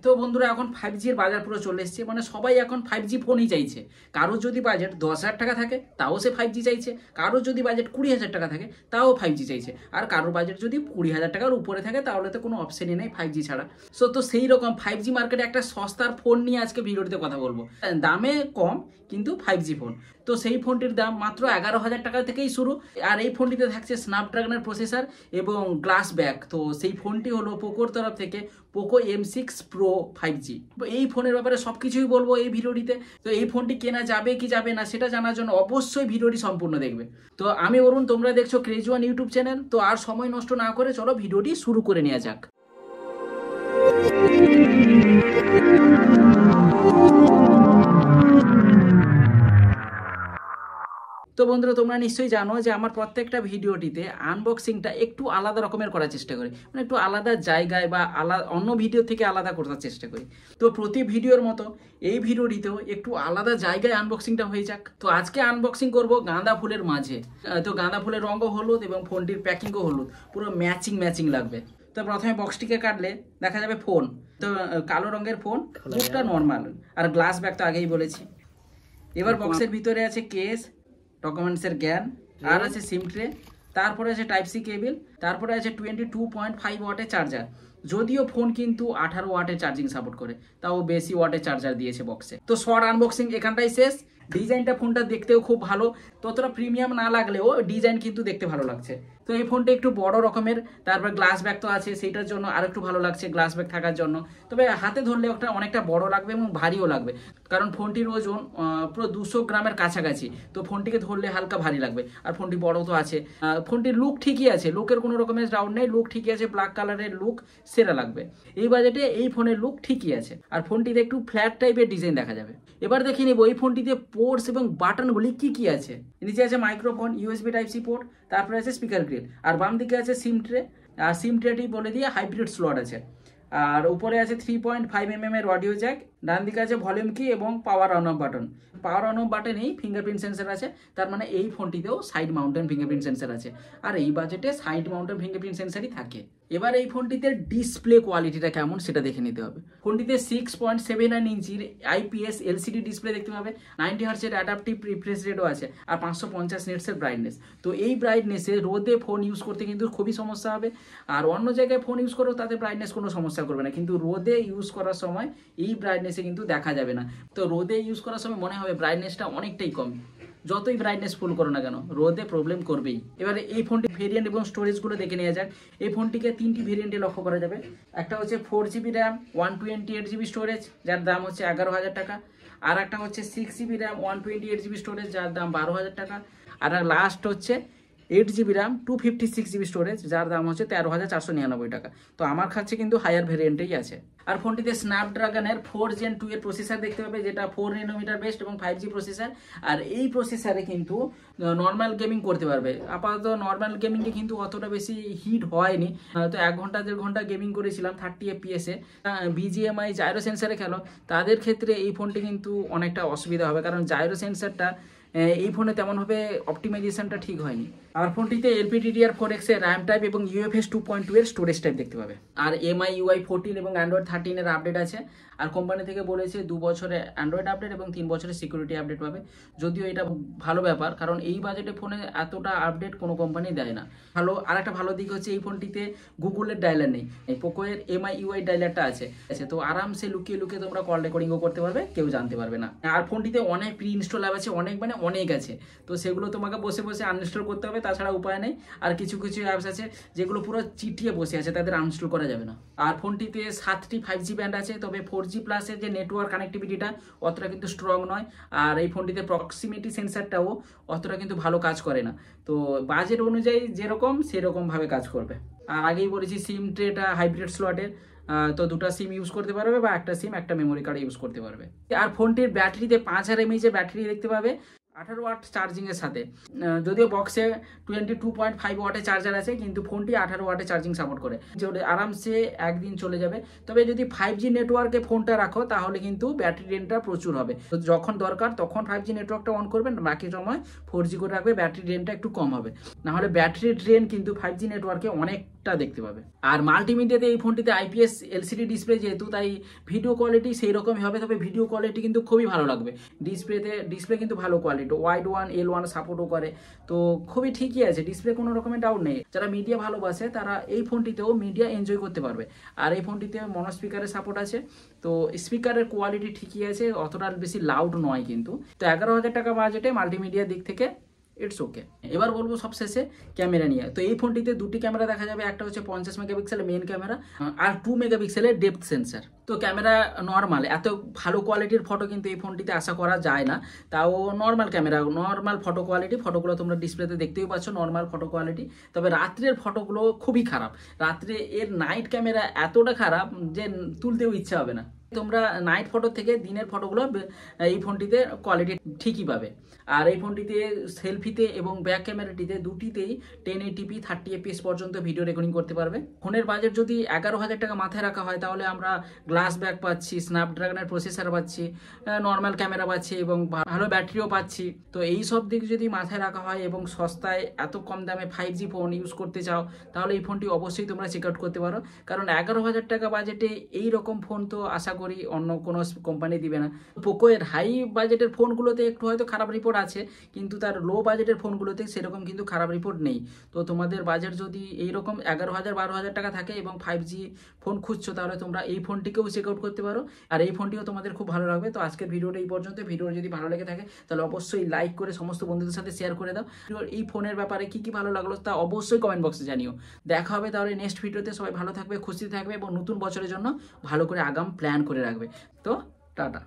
তো বন্ধুরা এখন 5G-র বাজার পুরো চলে এসছে, মানে সবাই এখন 5G ফোনই চাইছে। কারোর যদি বাজেট 10,000 টাকা থাকে তাও সে 5G চাইছে, কারোর যদি বাজেট 20,000 টাকা থাকে তাও 5G চাইছে, আর কারোর বাজেট যদি 20,000 টাকার উপরে থাকে তাহলে তো কোনো অপশনই নেই 5G ছাড়া। তো সেই রকম 5G মার্কেটে একটা সস্তার ফোন নিয়ে আজকে ভিডিওটিতে কথা বলবো। দামে কম কিন্তু 5G ফোন। তো সেই ফোনটির দাম মাত্র 11,000 টাকা থেকেই শুরু, আর এই ফোনটিতে থাকছে স্ন্যাপড্রাগনের প্রসেসর এবং গ্লাস ব্যাক। তো সেই ফোনটি হলো পোকোর তরফ থেকে পোকো M6 Pro 5G। এই ফোনের ব্যাপারে সবকিছুই বলবো এই ভিডিওটিতে। তো এই ফোনটি কেনা যাবে কি যাবে না সেটা জানার জন্য অবশ্যই ভিডিওটি সম্পূর্ণ দেখবে। তো আমি অরুণ, তোমরা দেখছো ক্রেজি ওয়ান ইউটিউব চ্যানেল। তো আর সময় নষ্ট না করে চলো ভিডিওটি শুরু করে নেওয়া যাক। তো বন্ধুরা, তোমরা নিশ্চয়ই জানো যে আমার প্রত্যেকটা ভিডিওটিতে আনবক্সিংটা একটু আলাদা রকমের করার চেষ্টা করি, মানে একটু আলাদা জায়গায় বা অন্য ভিডিও থেকে আলাদা করার চেষ্টা করি। তো প্রতি ভিডিওর মতো এই ভিডিওটিতেও একটু আলাদা জায়গায় আনবক্সিংটা হয়ে যাক। তো আজকে আনবক্সিং করব গাঁদা ফুলের মাঝে। তো গাঁদা ফুলের রঙও হলুদ এবং ফোনটির প্যাকিংও হলুদ, পুরো ম্যাচিং লাগবে। তো প্রথমে বক্সটিকে কাটলে দেখা যাবে ফোন, তো কালো রঙের ফোন, মুখটা নর্মাল, আর গ্লাস ব্যাগ তো আগেই বলেছি। এবার বক্সের ভিতরে আছে কেস, ডকুমেন্টসের জ্ঞান, আর আছে সিম ট্রে, তারপরে আছে টাইপ সি কেবিল, তারপরে আছে 22.5 ওয়াটের চার্জার। যদিও ফোন কিন্তু 18 ওয়াটের চার্জিং সাপোর্ট করে, তাও বেশি ওয়াটের চার্জার দিয়েছে বক্সে। তো শর্ট আনবক্সিং এখানটাই শেষ। ডিজাইনটা ফোনটা দেখতেও খুব ভালো, ততটা প্রিমিয়াম না লাগলেও ডিজাইন কিন্তু দেখতে ভালো লাগছে। তো এই ফোনটা একটু বড় রকমের, তারপর গ্লাস ব্যাগ তো আছে, সেইটার জন্য আর একটু ভালো লাগছে গ্লাস ব্যাগ থাকার জন্য। তবে হাতে ধরলে একটা অনেকটা বড় লাগবে এবং ভারীও লাগবে, কারণ ফোনটির ওজন পুরো 200 গ্রামের কাছাকাছি। তো ফোনটিকে ধরলে হালকা ভারী লাগবে, আর ফোনটি বড় তো আছে। ফোনটির লুক ঠিকই আছে, লুকের কোনো রকমের ডাউট নেই, লুক ঠিকই আছে, ব্ল্যাক কালারের লুক সেরা লাগবে। এই বাজেটে এই ফোনের লুক ঠিকই আছে, আর ফোনটিতে একটু ফ্ল্যাট টাইপের ডিজাইন দেখা যাবে। এবার দেখে নিব এই ফোনটিতে পোর্টস এবং বাটনগুলি কি আছে। নিচে আছে microphone, USB type C port, তারপরে আছে স্পিকার গ্রিল, আর বাম দিকে আছে সিম ট্রে। আর সিম ট্রেটি বলে দিয়ে হাইব্রিড স্লট আছে, আর উপরে আছে 3.5mm এর অডিও জ্যাক। ডান দিকে আছে ভলিউম কি এবং power on off button. Power on off বাটনেই ফিঙ্গারপ্রিন্ট সেন্সর আছে, তার মানে এই ফোনটিতেও সাইড মাউন্টেন ফিঙ্গারপ্রিন্ট সেন্সর আছে, আর এই বাজেটে সাইড মাউন্টেন ফিঙ্গারপ্রিন্ট সেন্সরই থাকে। এবার এই ফোনটিতে ডিসপ্লে কোয়ালিটিটা কেমন সেটা দেখে নিতে হবে। ফোনটিতে 6.79 ইঞ্চির IPS LCD ডিসপ্লে দেখতে পাবে, 90 হার্টজের অ্যাডাপটিভ রিফ্রেশ রেটও আছে, আর 550 নিটসের ব্রাইটনেস। তো এই ব্রাইটনেসে রোদে ফোন ইউজ করতে কিন্তু খুবই সমস্যা হবে, আর অন্য জায়গায় ফোন ইউজ করো তাতে ব্রাইটনেস কোনো সমস্যা করবে না, কিন্তু রোদে ইউজ করার সময় এই ব্রাইটনেসে কিন্তু দেখা যাবে না। তো রোদে ইউজ করার সময় মনে হবে ব্রাইটনেসটা অনেকটাই কম, যতই ব্রাইটনেস ফুল করো না কেন রোদে প্রবলেম করবেই। এবারে এই ফোনটি ভেরিয়েন্ট এবং স্টোরেজগুলো দেখে নেওয়া যাক। এই ফোনটিকে 3টি ভেরিয়েন্টে লক্ষ্য করা যাবে। একটা হচ্ছে 4GB র্যাম 128GB স্টোরেজ, যার দাম হচ্ছে 11,000 টাকা। আর একটা হচ্ছে 6GB র্যাম 128GB স্টোরেজ, যার দাম 12,000 টাকা। আর লাস্ট হচ্ছে 8GB র্যাম 256GB স্টোরেজ, যার দাম হচ্ছে 13,499 টাকা। তো আমার কাছে কিন্তু হায়ার ভেরিয়েন্টেই আছে। আর ফোনটিতে স্ন্যাপড্রাগনের 4 Gen 2 এর প্রসেসর দেখতে পাবে, যেটা 4 nm বেস্ট এবং 5G প্রসেসর। আর এই প্রসেসরে কিন্তু নর্মাল গেমিং করতে পারবে। আপাতত নর্মাল গেমিংয়ে কিন্তু অতটা বেশি হিট হয়নি, তো 1 ঘন্টা 1.5 ঘন্টা গেমিং করেছিলাম 30 FPS এ। BGMI জাইরো সেন্সারে খেলো তাদের ক্ষেত্রে এই ফোনটি কিন্তু অনেকটা অসুবিধা হবে, কারণ জাইরো সেন্সারটা এই ফোনে তেমনভাবে অপটিমাইজেশনটা ঠিক হয়নি। আর ফোনটিতে LPDDR4X এর র্যাম টাইপ এবং UFS 2.2 এর স্টোরেজ টাইপ দেখতে পাবে। আর MIUI 14 এবং Android 13 এর আপডেট আছে। আর কোম্পানি থেকে বলেছে 2 বছরে অ্যান্ড্রয়েড আপডেট এবং 3 বছরের সিকিউরিটি আপডেট পাবে। যদিও এটা ভালো ব্যাপার, কারণ এই বাজেটে ফোনে এতটা আপডেট কোনো কোম্পানি দেয় না। আর একটা ভালো দিক হচ্ছে এই ফোনটিতে গুগলের ডায়লার নেই, এই পোকো এর MIUI ডায়লারটা আছে। তো আরামসে লুকিয়ে তোমরা কল রেকর্ডিংও করতে পারবে, কেউ জানতে পারবে না। আর ফোনটিতে অনেক প্রি ইনস্টল অ্যাপ আছে, অনেক আছে। তো সেগুলো তোমাকে বসে আনইনস্টল করতে হবে, তাছাড়া উপায় নেই। আর কিছু অ্যাপস আছে যেগুলো পুরো চিটিয়ে বসে আছে, তাদের আনইনস্টল করা যাবে না। আর ফোনটিতে 7টি 5G ব্যান্ড আছে, তবে 4G প্লাসের যে নেটওয়ার্ক কানেক্টিভিটিটা অতটা কিন্তু স্ট্রং নয়। আর এই ফোনটিতে প্রক্সিমিটি সেন্সারটাও অতটা কিন্তু ভালো কাজ করে না। তো বাজেট অনুযায়ী যেরকম সেরকমভাবে কাজ করবে। আর আগেই বলেছি সিম ট্রেটা হাইব্রিড স্লটের, তো 2টা সিম ইউজ করতে পারবে বা একটা সিম একটা মেমোরি কার্ড ইউজ করতে পারবে। আর ফোনটির ব্যাটারিতে 5000 mAh ব্যাটারি দেখতে পাবে, 18 ওয়াট চার্জিং এর সাথে। যদিও বক্সে 22.5 ওয়াটের চার্জার আছে, কিন্তু ফোনটি 18 ওয়াটের চার্জিং সাপোর্ট করে, আরামসে একদিন চলে যাবে। তবে যদি 5G নেটওয়ার্কে ফোনটা রাখো তাহলে কিন্তু ব্যাটারি ড্রেনটা প্রচুর হবে। তো যখন দরকার তখন 5G নেটওয়ার্কটা অন করবেন, বাকি সময় 4G করে রাখবে, ব্যাটারি ড্রেনটা একটু কম হবে। নাহলে ব্যাটারি ড্রেন কিন্তু 5G নেটওয়ার্কে অনেক টা দেখতে পাবে। আর মাল্টিমিডিয়াতে এই ফোনটিতে আইপিএস এলসিডি ডিসপ্লে যেহেতু, তাই ভিডিও কোয়ালিটি সেই রকমই হবে, তবে ভিডিও কোয়ালিটি কিন্তু খুবই ভালো লাগবে। ডিসপ্লে কিন্তু ভালো কোয়ালিটি, ওয়াইড ওয়ান L1 সাপোর্টও করে, তো খুবই ঠিকই আছে, ডিসপ্লে কোনো রকমের ডাউট নেই। যারা মিডিয়া ভালোবাসে তারা এই ফোনটিতেও মিডিয়া এনজয় করতে পারবে। আর এই ফোনটিতে মনো স্পিকারের সাপোর্ট আছে, তো স্পিকারের কোয়ালিটি ঠিকই আছে, অতটা বেশি লাউড নয় কিন্তু। তো 11,000 টাকা বাজেটে মাল্টিমিডিয়ার দিক থেকে ইটস ওকে। এবার বলবো সবশেষে ক্যামেরা নিয়ে। তো এই ফোনটিতে দুটি ক্যামেরা দেখা যাবে, একটা হচ্ছে 50 মেগাপিক্সেলের মেন ক্যামেরা আর 2 মেগাপিক্সেলের ডেপথ সেন্সার। তো ক্যামেরা নর্মাল, এত ভালো কোয়ালিটির ফটো কিন্তু এই ফোনটিতে আশা করা যায় না, তাও normal camera, normal photo quality, ফটোগুলো তোমরা ডিসপ্লেতে দেখতেই পাচ্ছ নর্মাল ফটো কোয়ালিটি। তবে রাত্রের ফটোগুলো খুবই খারাপ, রাত্রে এর নাইট ক্যামেরা এতটা খারাপ যে তুলতেও ইচ্ছা হবে না। তোমরা নাইট ফটো থেকে দিনের ফটোগুলো এই ফোনটিতে কোয়ালিটি ঠিকই পাবে। আর এই ফোনটিতে সেলফিতে এবং ব্যাক ক্যামেরাটিতে দুটিতেই 1080p 30fps পর্যন্ত ভিডিও রেকর্ডিং করতে পারবে। ফোনের বাজেট যদি 11,000 টাকা মাথায় রাখা হয়, তাহলে আমরা গ্লাস ব্যাক পাচ্ছি, স্ন্যাপড্রাগনের প্রসেসর পাচ্ছি, নর্মাল ক্যামেরা পাচ্ছি এবং ভালো ব্যাটারিও পাচ্ছি। তো এই সব দিক যদি মাথায় রাখা হয় এবং সস্তায় এত কম দামে 5G ফোন ইউজ করতে চাও, তাহলে এই ফোনটি অবশ্যই তোমরা চেক আউট করতে পারো। কারণ 11,000 টাকা বাজেটে এই রকম ফোন তো আশা করি অন্য কোনো কোম্পানি দিবে না। পোকো এর হাই বাজেটের ফোনগুলোতে একটু হয়তো খারাপ রিপোর্ট আছে, কিন্তু তার লো বাজেটের ফোনগুলোতে সেরকম কিন্তু খারাপ রিপোর্ট নেই। তো তোমাদের বাজেট যদি এইরকম 11,000 12,000 টাকা থাকে এবং 5G ফোন খুঁজছো, তাহলে তোমরা এই ফোনটিকেও চেক আউট করতে পারো। আর এই ফোনটিও তোমাদের খুব ভালো লাগবে। তো আজকের ভিডিওটা এই পর্যন্ত। ভিডিও যদি ভালো লেগে থাকে তাহলে অবশ্যই লাইক করে সমস্ত বন্ধুদের সাথে শেয়ার করে দাও। এই ফোনের ব্যাপারে কি কি ভালো লাগলো তা অবশ্যই কমেন্ট বক্সে জানিও। দেখা হবে তাহলে নেক্সট ভিডিওতে। সবাই ভালো থাকবে, খুশি থাকবে এবং নতুন বছরের জন্য ভালো করে আগাম প্ল্যান করে রাখবে। তো টাটা।